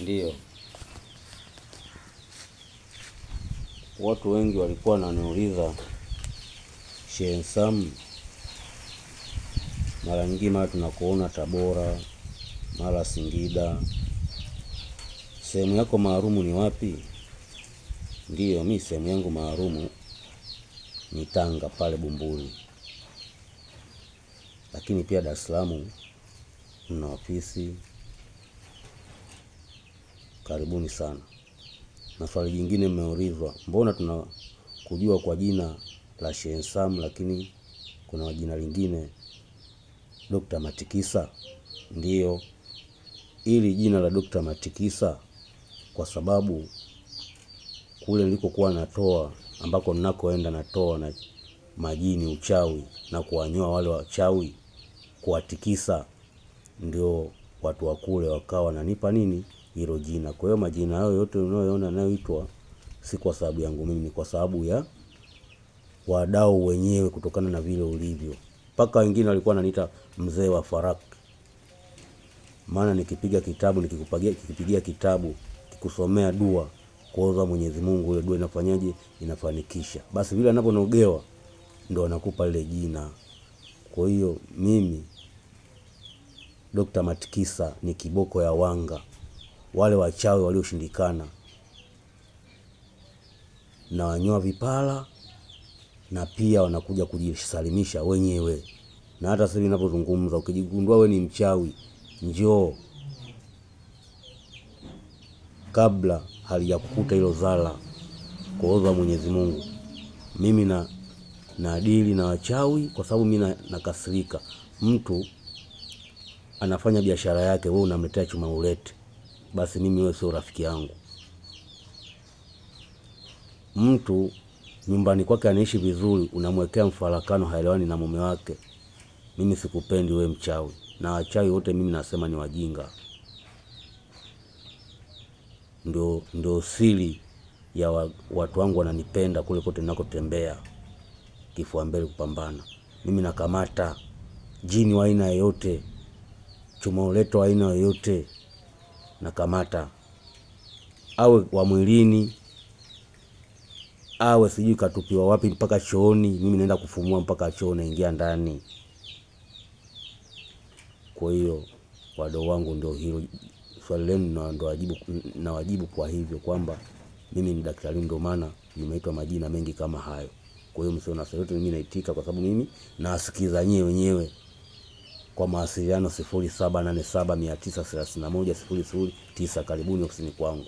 Ndiyo, watu wengi walikuwa wananiuliza Sheikh Sam, mara nyingi mara tunakuona Tabora, mara Singida, sehemu yako maalumu ni wapi? Ndiyo, mi sehemu yangu maalumu ni Tanga pale Bumbuli, lakini pia Dar es Salaam na ofisi. Karibuni sana. Na swali jingine mmeulizwa, mbona tunakujua kwa jina la Sheikh Sam lakini kuna jina lingine Dr. Matikisa? Ndiyo, ili jina la Dr. Matikisa kwa sababu kule nilikokuwa natoa, ambako ninakoenda natoa na majini uchawi na kuwanyoa wale wachawi, kuwatikisa, ndio watu wa kule wakawa wananipa nini hilo jina. Kwa hiyo majina hayo yote unayoona yanayoitwa si kwa sababu yangu mimi, ni kwa sababu ya wadau wenyewe, kutokana na vile ulivyo. Paka wengine walikuwa wananiita mzee wa Farak, maana nikipiga kitabu, nikipigia kitabu, kikusomea dua kuomba Mwenyezi Mungu, ile dua inafanyaje, inafanikisha. Basi vile anaponogewa ndio anakupa ile jina. Kwa hiyo mimi Dr. Matikisa ni kiboko ya wanga, wale wachawi walioshindikana na wanyoa vipala, na pia wanakuja kujisalimisha wenyewe. Na hata sasa ninapozungumza, ukijigundua we ni mchawi, njoo kabla halijakukuta hilo zala kuomba Mwenyezi Mungu. Mimi na adili na wachawi, kwa sababu mimi nakasirika. Mtu anafanya biashara yake, wewe unamletea chuma ulete, basi mimi wewe sio rafiki yangu. Mtu nyumbani kwake anaishi vizuri, unamwekea mfarakano, haelewani na mume wake, mimi sikupendi wewe mchawi. Na wachawi wote mimi nasema ni wajinga. Ndio siri ya watu wangu wananipenda kule kote ninakotembea, kifua mbele kupambana. Mimi nakamata jini wa aina yoyote, chuma uleto wa aina yoyote nakamata, awe wa mwilini, awe sijui katupiwa wapi, mpaka chooni, mimi naenda kufumua mpaka choo, naingia ndani. Kwa hiyo wadau wangu ndio hilo swali lenu, na wajibu kwa hivyo kwamba mimi ni daktari, ndio maana nimeitwa majina mengi kama hayo. Kwa hiyo msio na swali yote, mimi naitika kwa sababu mimi nasikiza wenyewe. Kwa mawasiliano 0787931009. Karibuni ofisini kwangu.